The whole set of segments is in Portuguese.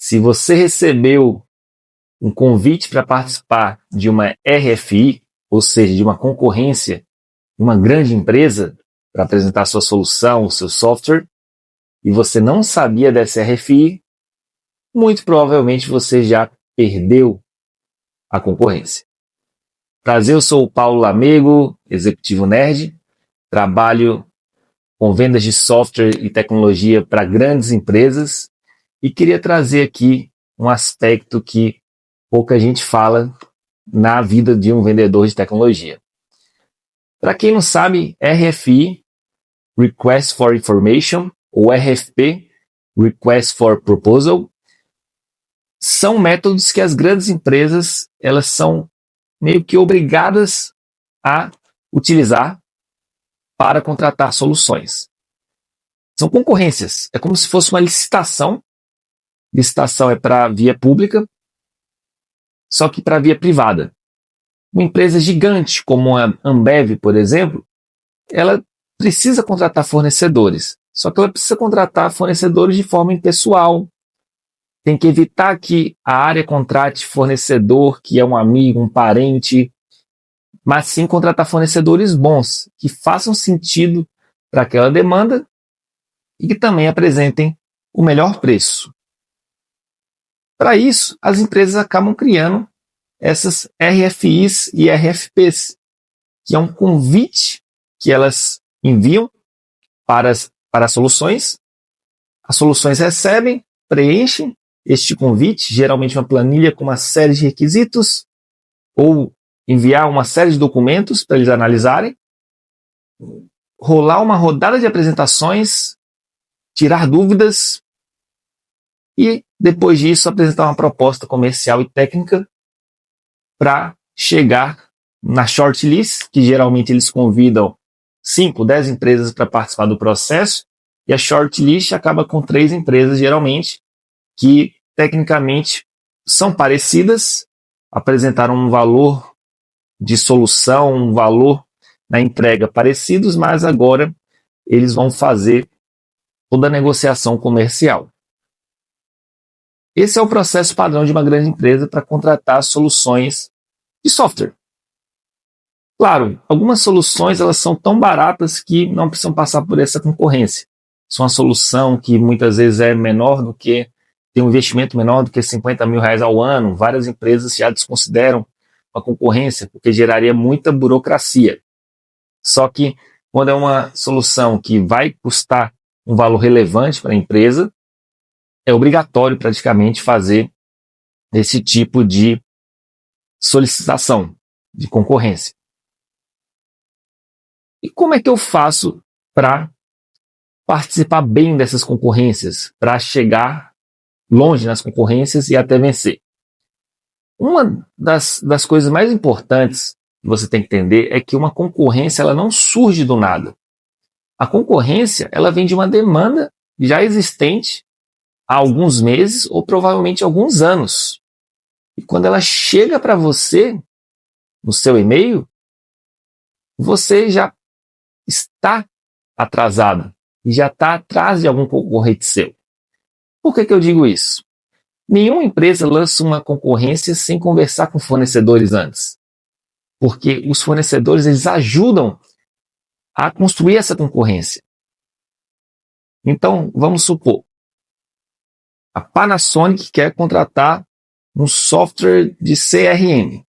Se você recebeu um convite para participar de uma RFI, ou seja, de uma concorrência, de uma grande empresa, para apresentar sua solução, o seu software, e você não sabia dessa RFI, muito provavelmente você já perdeu a concorrência. Prazer, eu sou o Paulo Lamego, executivo nerd, trabalho com vendas de software e tecnologia para grandes empresas e queria trazer aqui um aspecto que pouca gente fala na vida de um vendedor de tecnologia. Para quem não sabe, RFI, Request for Information, ou RFP, Request for Proposal, são métodos que as grandes empresas elas são meio que obrigadas a utilizar para contratar soluções. São concorrências, é como se fosse uma licitação. Licitação é para via pública, só que para via privada. Uma empresa gigante como a Ambev, por exemplo, ela precisa contratar fornecedores, só que ela precisa contratar fornecedores de forma impessoal. Tem que evitar que a área contrate fornecedor que é um amigo, um parente, mas sim contratar fornecedores bons, que façam sentido para aquela demanda e que também apresentem o melhor preço. Para isso, as empresas acabam criando essas RFIs e RFPs, que é um convite que elas enviam para as soluções. As soluções recebem, preenchem este convite, geralmente uma planilha com uma série de requisitos, ou enviar uma série de documentos para eles analisarem, rolar uma rodada de apresentações, tirar dúvidas e, depois disso, apresentar uma proposta comercial e técnica para chegar na shortlist, que geralmente eles convidam 5, 10 empresas para participar do processo, e a shortlist acaba com 3 empresas, geralmente, que tecnicamente são parecidas, apresentaram um valor de solução, um valor na entrega parecidos, mas agora eles vão fazer toda a negociação comercial. Esse é o processo padrão de uma grande empresa para contratar soluções de software. Claro, algumas soluções elas são tão baratas que não precisam passar por essa concorrência. São uma solução que muitas vezes é menor do que, tem um investimento menor do que R$50 mil ao ano. Várias empresas já desconsideram a concorrência porque geraria muita burocracia. Só que quando é uma solução que vai custar um valor relevante para a empresa, é obrigatório praticamente fazer esse tipo de solicitação de concorrência. E como é que eu faço para participar bem dessas concorrências, para chegar longe nas concorrências e até vencer? Uma das coisas mais importantes que você tem que entender é que uma concorrência ela não surge do nada. A concorrência ela vem de uma demanda já existente há alguns meses ou provavelmente alguns anos. E quando ela chega para você, no seu e-mail, você já está atrasado e já está atrás de algum concorrente seu. Por que eu digo isso? Nenhuma empresa lança uma concorrência sem conversar com fornecedores antes. Porque os fornecedores eles ajudam a construir essa concorrência. Então, vamos supor, a Panasonic quer contratar um software de CRM.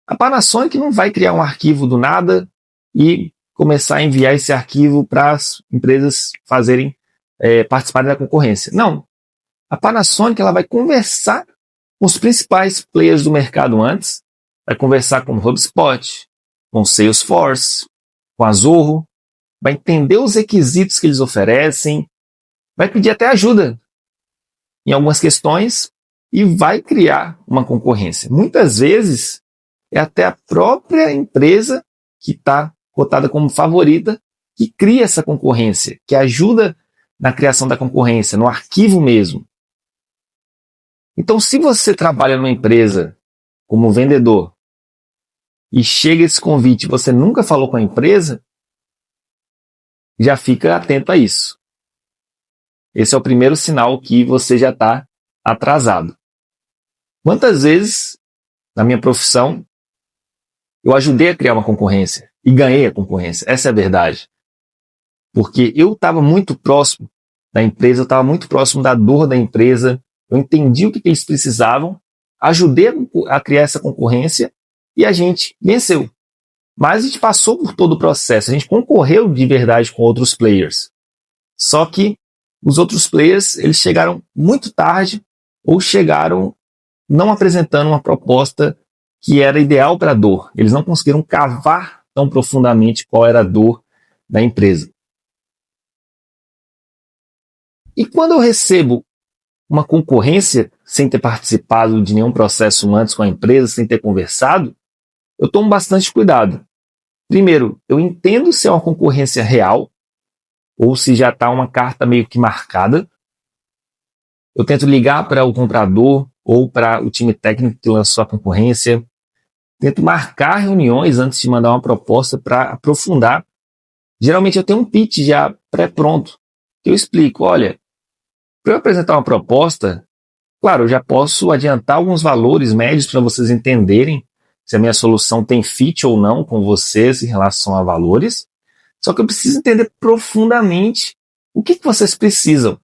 A Panasonic não vai criar um arquivo do nada e começar a enviar esse arquivo para as empresas participarem da concorrência. Não. A Panasonic ela vai conversar com os principais players do mercado antes, vai conversar com o HubSpot, com o Salesforce, com a Zorro, vai entender os requisitos que eles oferecem, vai pedir até ajuda em algumas questões e vai criar uma concorrência. Muitas vezes é até a própria empresa que está cotada como favorita que cria essa concorrência, que ajuda na criação da concorrência, no arquivo mesmo. Então, se você trabalha numa empresa como vendedor e chega esse convite e você nunca falou com a empresa, já fica atento a isso. Esse é o primeiro sinal que você já está atrasado. Quantas vezes, na minha profissão, eu ajudei a criar uma concorrência e ganhei a concorrência? Essa é a verdade. Porque eu estava muito próximo da empresa, eu estava muito próximo da dor da empresa, eu entendi o que eles precisavam, ajudei a criar essa concorrência e a gente venceu. Mas a gente passou por todo o processo, a gente concorreu de verdade com outros players. Só que os outros players, eles chegaram muito tarde ou chegaram não apresentando uma proposta que era ideal para a dor. Eles não conseguiram cavar tão profundamente qual era a dor da empresa. E quando eu recebo uma concorrência sem ter participado de nenhum processo antes com a empresa, sem ter conversado, eu tomo bastante cuidado. Primeiro, eu entendo se é uma concorrência real ou se já está uma carta meio que marcada. Eu tento ligar para o comprador ou para o time técnico que lançou a concorrência. Tento marcar reuniões antes de mandar uma proposta para aprofundar. Geralmente eu tenho um pitch já pré-pronto, que eu explico, olha, para eu apresentar uma proposta, claro, eu já posso adiantar alguns valores médios para vocês entenderem se a minha solução tem fit ou não com vocês em relação a valores. Só que eu preciso entender profundamente o que vocês precisam.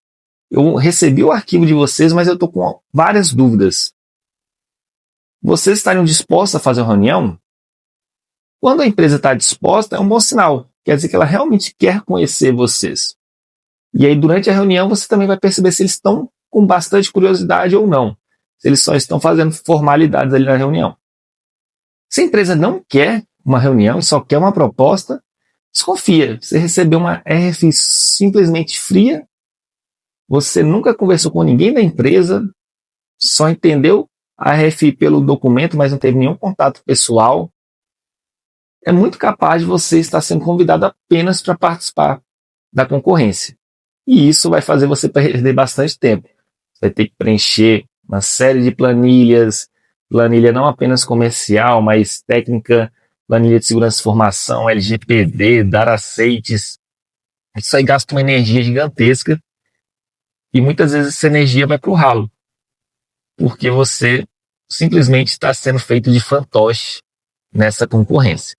Eu recebi o arquivo de vocês, mas eu estou com várias dúvidas. Vocês estariam dispostos a fazer uma reunião? Quando a empresa está disposta, é um bom sinal. Quer dizer que ela realmente quer conhecer vocês. E aí, durante a reunião, você também vai perceber se eles estão com bastante curiosidade ou não. Se eles só estão fazendo formalidades ali na reunião. Se a empresa não quer uma reunião e só quer uma proposta, desconfia. Você recebeu uma RFI simplesmente fria, você nunca conversou com ninguém da empresa, só entendeu a RFI pelo documento, mas não teve nenhum contato pessoal. É muito capaz de você estar sendo convidado apenas para participar da concorrência. E isso vai fazer você perder bastante tempo. Você vai ter que preencher uma série de planilhas, planilha não apenas comercial, mas técnica, planilha de segurança de informação, LGPD, dar aceites. Isso aí gasta uma energia gigantesca e muitas vezes essa energia vai para o ralo, porque você simplesmente está sendo feito de fantoche nessa concorrência.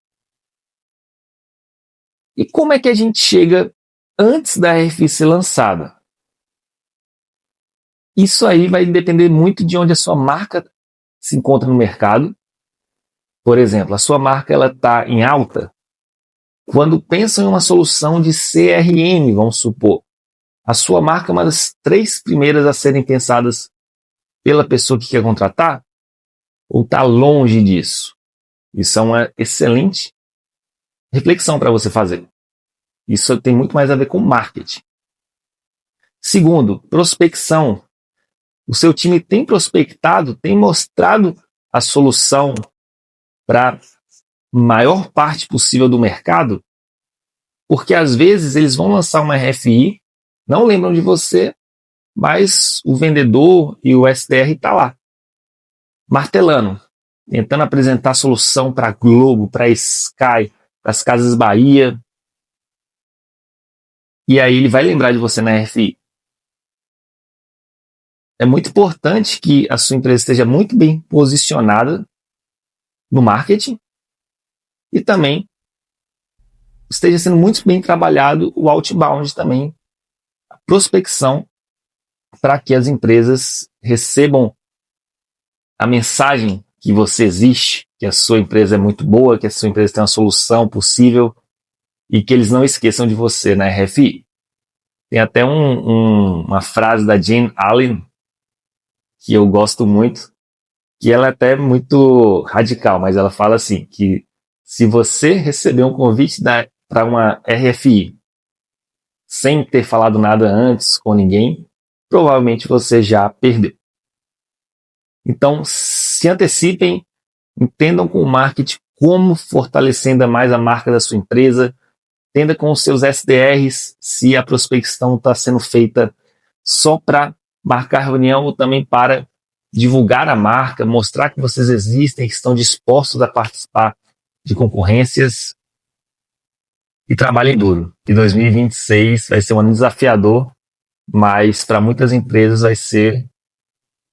E como é que a gente chega antes da RFI ser lançada? Isso aí vai depender muito de onde a sua marca se encontra no mercado. Por exemplo, a sua marca está em alta. Quando pensam em uma solução de CRM, vamos supor, a sua marca é uma das 3 primeiras a serem pensadas pela pessoa que quer contratar? Ou está longe disso? Isso é uma excelente reflexão para você fazer. Isso tem muito mais a ver com marketing. Segundo, prospecção. O seu time tem prospectado, tem mostrado a solução para a maior parte possível do mercado? Porque às vezes eles vão lançar uma RFI, não lembram de você, mas o vendedor e o SDR está lá, martelando, tentando apresentar a solução para a Globo, para a Sky, para as Casas Bahia. E aí ele vai lembrar de você na RFI. É muito importante que a sua empresa esteja muito bem posicionada no marketing e também esteja sendo muito bem trabalhado o outbound também, a prospecção, para que as empresas recebam a mensagem que você existe, que a sua empresa é muito boa, que a sua empresa tem uma solução possível e que eles não esqueçam de você na RFI. Tem até uma frase da Jane Allen que eu gosto muito, que ela é até muito radical, mas ela fala assim, que se você receber um convite para uma RFI sem ter falado nada antes com ninguém, provavelmente você já perdeu. Então, se antecipem, entendam com o marketing como fortalecer ainda mais a marca da sua empresa, entenda com os seus SDRs se a prospecção está sendo feita só para marcar reunião ou também para divulgar a marca, mostrar que vocês existem, que estão dispostos a participar de concorrências e trabalhem duro. E 2026 vai ser um ano desafiador, mas para muitas empresas vai ser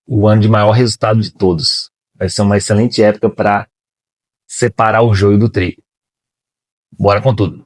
o ano de maior resultado de todos. Vai ser uma excelente época para separar o joio do trigo. Bora com tudo.